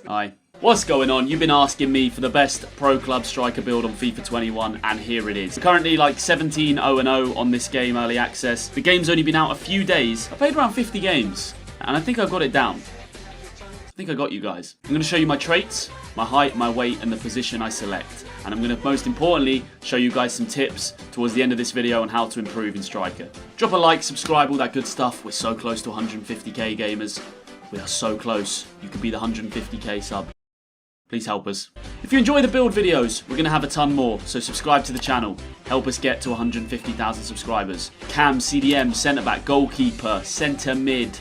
Hi. What's going on? You've been asking me for the best pro club striker build on FIFA 21, and here it is. We're currently like 17-0-0 on this game, early access. The game's only been out a few days. I played around 50 games, and I think I got it down. I think I got you guys. I'm going to show you my traits, my height, my weight, and the position I select. And I'm going to, most importantly, show you guys some tips towards the end of this video on how to improve in Striker. Drop a like, subscribe, all that good stuff. We're so close to 150k gamers. We are so close. You could be the 150k sub. Please help us. If you enjoy the build videos, we're going to have a ton more, so subscribe to the channel. Help us get to 150,000 subscribers. Cam, CDM, centre-back, goalkeeper, centre mid,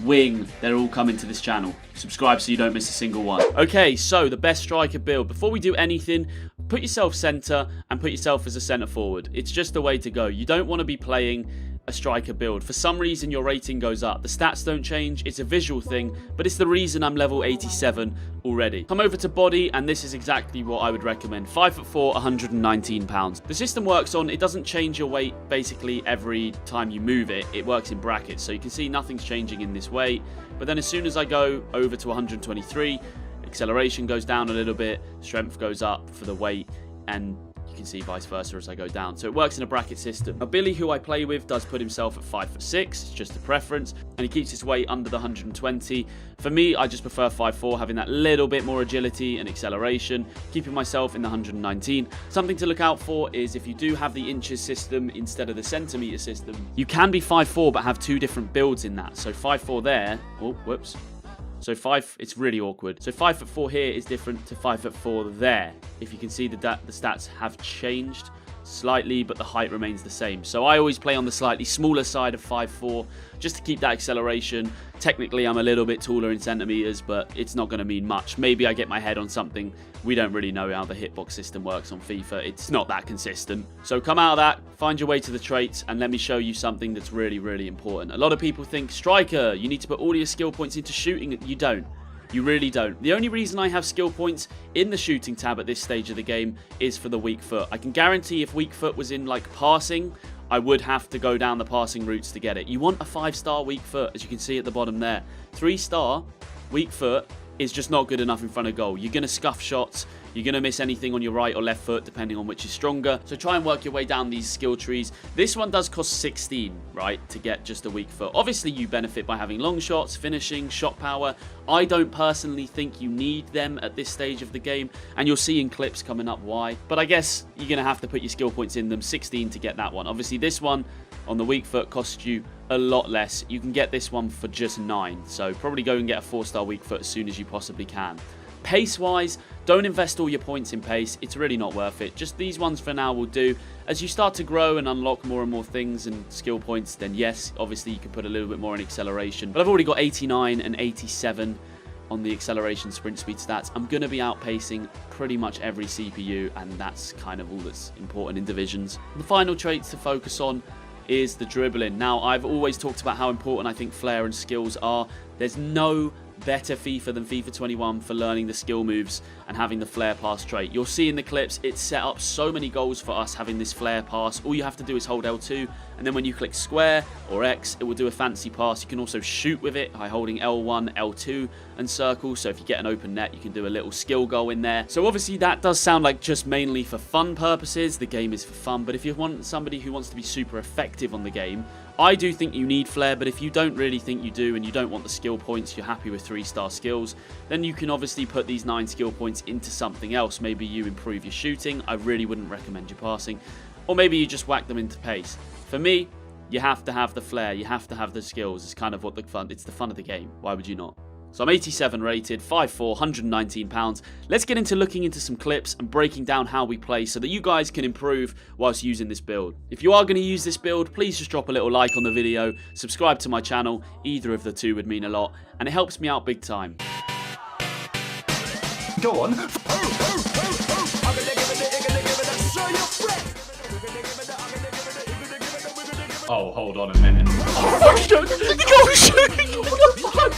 wing, they're all coming to this channel. Subscribe so you don't miss a single one. Okay, so the best striker build. Before we do anything, put yourself centre and put yourself as a centre forward. It's just the way to go. You don't want to be playing a striker build. For some reason your rating goes up. The stats don't change, it's a visual thing, but it's the reason I'm level 87 already. Come over to body, and this is exactly what I would recommend. 5'4", 119 pounds. The system works on, it doesn't change your weight basically every time you move it. It works in brackets, so you can see nothing's changing in this weight. But then as soon as I go over to 123, acceleration goes down a little bit, strength goes up for the weight, and you can see vice versa as I go down. So it works in a bracket system. Now, Billy, who I play with, does put himself at 5'6". It's just a preference, and he keeps his weight under the 120. For me, I just prefer 5'4", having that little bit more agility and acceleration, keeping myself in the 119. Something to look out for is if you do have the inches system instead of the centimeter system, you can be 5'4", but have two different builds in that. So 5'4" there. Oh, whoops. So it's really awkward. So 5'4" here is different to 5'4" there. If you can see that the stats have changed slightly, but the height remains the same. So I always play on the slightly smaller side of 5'4", just to keep that acceleration. Technically, I'm a little bit taller in centimeters, but it's not going to mean much. Maybe I get my head on something. We don't really know how the hitbox system works on FIFA. It's not that consistent. So come out of that, find your way to the traits, and let me show you something that's really, really important. A lot of people think, striker, you need to put all your skill points into shooting. You don't. You really don't. The only reason I have skill points in the shooting tab at this stage of the game is for the weak foot. I can guarantee if weak foot was in like passing, I would have to go down the passing routes to get it. You want a 5-star weak foot, as you can see at the bottom there. 3-star weak foot is just not good enough in front of goal. You're going to scuff shots. You're going to miss anything on your right or left foot, depending on which is stronger. So try and work your way down these skill trees. This one does cost 16, right, to get just a weak foot. Obviously, you benefit by having long shots, finishing, shot power. I don't personally think you need them at this stage of the game, and you'll see in clips coming up why. But I guess you're going to have to put your skill points in them, 16 to get that one. Obviously, this one on the weak foot costs you a lot less. You can get this one for just 9, so probably go and get a 4-star weak foot as soon as you possibly can. Pace-wise, don't invest all your points in pace. It's really not worth it. Just these ones for now will do. As you start to grow and unlock more and more things and skill points, then yes, obviously you can put a little bit more in acceleration. But I've already got 89 and 87 on the acceleration sprint speed stats. I'm going to be outpacing pretty much every CPU, and that's kind of all that's important in divisions. The final traits to focus on is the dribbling. Now, I've always talked about how important I think flair and skills are. There's no better FIFA than FIFA 21 for learning the skill moves and having the flair pass trait. You'll see in the clips, it's set up so many goals for us having this flair pass. All you have to do is hold L2, and then when you click square or X, it will do a fancy pass. You can also shoot with it by holding L1, L2 and circle. So if you get an open net, you can do a little skill goal in there. So obviously that does sound like just mainly for fun purposes. The game is for fun, but if you want somebody who wants to be super effective on the game, I do think you need flair, but if you don't really think you do and you don't want the skill points, you're happy with 3-star skills, then you can obviously put these 9 skill points into something else. Maybe you improve your shooting. I really wouldn't recommend your passing. Or maybe you just whack them into pace. For me, you have to have the flair. You have to have the skills. It's kind of what it's the fun of the game. Why would you not? So I'm 87 rated, 5'4", 119 pounds. Let's get into looking into some clips and breaking down how we play so that you guys can improve whilst using this build. If you are going to use this build, please just drop a little like on the video, subscribe to my channel. Either of the two would mean a lot, and it helps me out big time. Go on. Oh, hold on a minute. Oh, shit! What the fuck?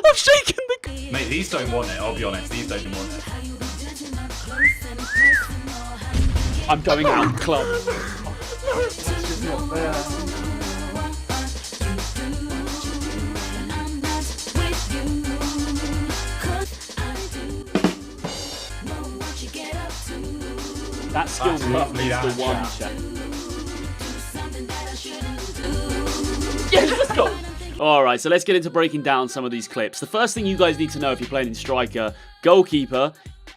I'm shaking the... Mate, these don't want it, I'll be honest. These don't want it. I'm going out club. It's just not fair. that skill That's move lovely, is the that one chat. Yes, let's go. Alright, so let's get into breaking down some of these clips. The first thing you guys need to know if you're playing in striker, goalkeeper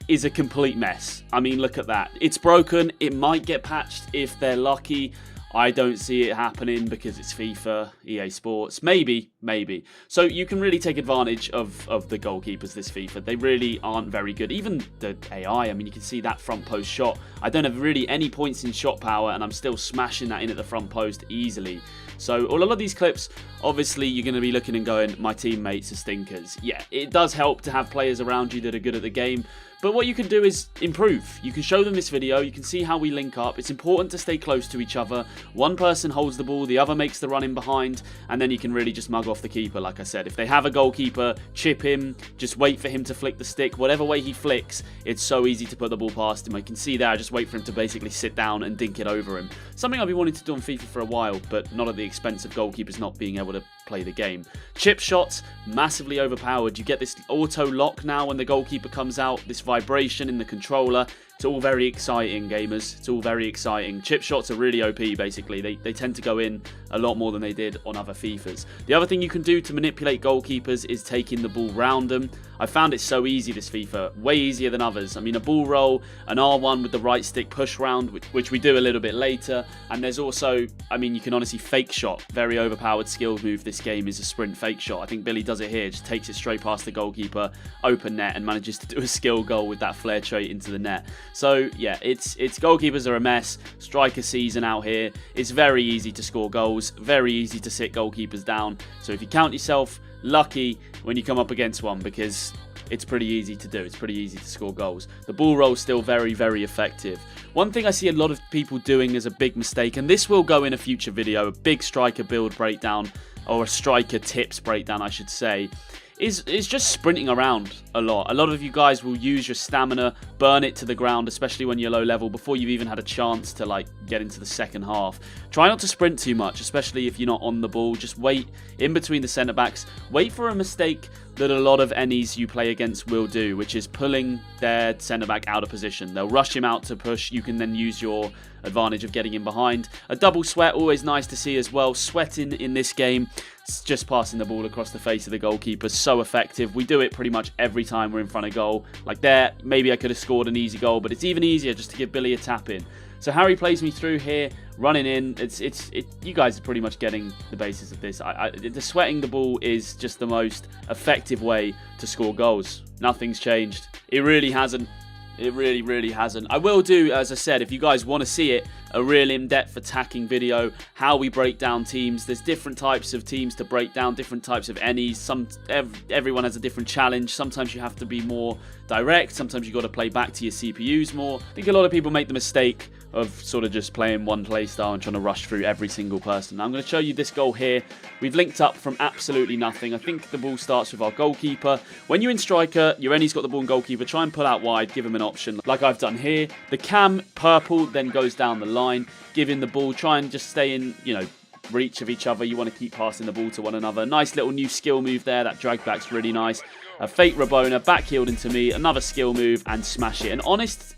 is a complete mess. I mean, look at that. It's broken. It might get patched if they're lucky. I don't see it happening because it's FIFA, EA Sports. Maybe. So you can really take advantage of the goalkeepers this FIFA. They really aren't very good. Even the AI, I mean, you can see that front post shot. I don't have really any points in shot power, and I'm still smashing that in at the front post easily. So a lot of these clips, obviously, you're going to be looking and going, my teammates are stinkers. Yeah, it does help to have players around you that are good at the game. But what you can do is improve. You can show them this video. You can see how we link up. It's important to stay close to each other. One person holds the ball, the other makes the run in behind, and then you can really just mug off the keeper, like I said. If they have a goalkeeper, chip him, just wait for him to flick the stick. Whatever way he flicks, it's so easy to put the ball past him. I can see there, I just wait for him to basically sit down and dink it over him. Something I've been wanting to do on FIFA for a while, but not at the expense of goalkeepers not being able to play the game. Chip shots, massively overpowered. You get this auto lock now when the goalkeeper comes out, this vibration in the controller. It's all very exciting, gamers. It's all very exciting. Chip shots are really OP, basically. They tend to go in a lot more than they did on other FIFAs. The other thing you can do to manipulate goalkeepers is taking the ball round them. I found it so easy this FIFA, way easier than others. I mean, a ball roll, an R1 with the right stick push round, which we do a little bit later. And there's also, I mean, you can honestly fake shot. Very overpowered skill move this game is a sprint fake shot. I think Billy does it here, just takes it straight past the goalkeeper, open net, and manages to do a skill goal with that flare trait into the net. So yeah, it's goalkeepers are a mess. Striker season out here. It's very easy to score goals, very easy to sit goalkeepers down. So if you count yourself lucky when you come up against one, because it's pretty easy to do. It's pretty easy to score goals. The ball roll is still very, very effective. One thing I see a lot of people doing as a big mistake, and this will go in a future video, a big striker build breakdown, or a striker tips breakdown, I should say, is just sprinting around a lot. A lot of you guys will use your stamina, burn it to the ground, especially when you're low level, before you've even had a chance to like get into the second half. Try not to sprint too much, especially if you're not on the ball. Just wait in between the centre backs. Wait for a mistake that a lot of NEs you play against will do, which is pulling their centre back out of position. They'll rush him out to push. You can then use your advantage of getting in behind. A double sweat, always nice to see as well. Sweating in this game, just passing the ball across the face of the goalkeeper, so effective. We do it pretty much every time we're in front of goal. Like there, maybe I could have scored an easy goal, but it's even easier just to give Billy a tap in. So Harry plays me through here, running in. You guys are pretty much getting the basis of this. The sweating the ball is just the most effective way to score goals. Nothing's changed. It really hasn't. It really, really hasn't. I will do, as I said, if you guys want to see it, a real in-depth attacking video, how we break down teams. There's different types of teams to break down, different types of NEs. Everyone has a different challenge. Sometimes you have to be more direct. Sometimes you've got to play back to your CPUs more. I think a lot of people make the mistake of sort of just playing one play style and trying to rush through every single person. Now, I'm going to show you this goal here. We've linked up from absolutely nothing. I think the ball starts with our goalkeeper. When you're in striker, your NE's got the ball and goalkeeper. Try and pull out wide, give him an option like I've done here. The cam, purple, then goes down the line. Give him the ball. Try and just stay in, reach of each other. You want to keep passing the ball to one another. Nice little new skill move there. That drag back's really nice. A fake Rabona, back heeled into me, another skill move, and smash it. And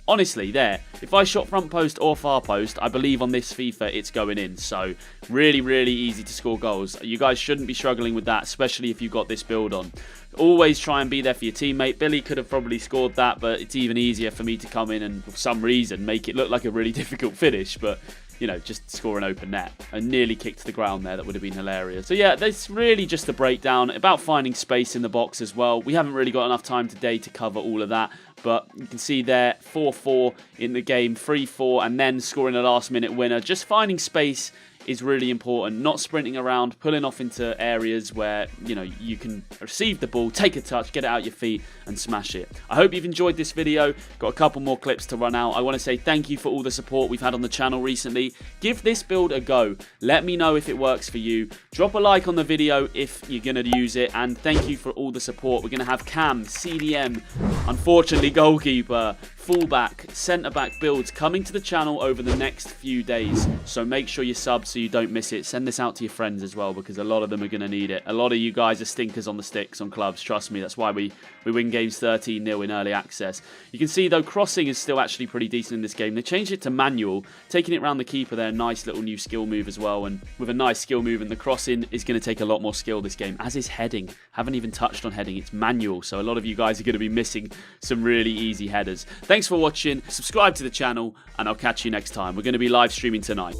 honestly, there, if I shot front post or far post, I believe on this FIFA it's going in. So really, really easy to score goals. You guys shouldn't be struggling with that, especially if you've got this build on. Always try and be there for your teammate. Billy could have probably scored that, but it's even easier for me to come in and for some reason make it look like a really difficult finish. But just score an open net. I nearly kicked the ground there. That would have been hilarious. So yeah, that's really just a breakdown about finding space in the box as well. We haven't really got enough time today to cover all of that, but you can see there 4-4 in the game, 3-4, and then scoring a last-minute winner. Just finding space is really important. Not sprinting around, pulling off into areas where, you can receive the ball, take a touch, get it out your feet and smash it. I hope you've enjoyed this video. Got a couple more clips to run out. I want to say thank you for all the support we've had on the channel recently. Give this build a go. Let me know if it works for you. Drop a like on the video if you're going to use it. And thank you for all the support. We're going to have cam, CDM, unfortunately goalkeeper, fullback, centre-back builds coming to the channel over the next few days. So make sure you sub so so you don't miss it. Send this out to your friends as well, because a lot of them are going to need it. A lot of you guys are stinkers on the sticks on clubs, trust me. That's why we win games 13-0 in early access. You can see, though, crossing is still actually pretty decent in this game. They changed it to manual, taking it around the keeper there. Nice little new skill move as well, and with a nice skill move, and the crossing is going to take a lot more skill this game, as is heading. Haven't even touched on heading. It's manual, so a lot of you guys are going to be missing some really easy headers. Thanks for watching. Subscribe to the channel, and I'll catch you next time. We're going to be live streaming tonight.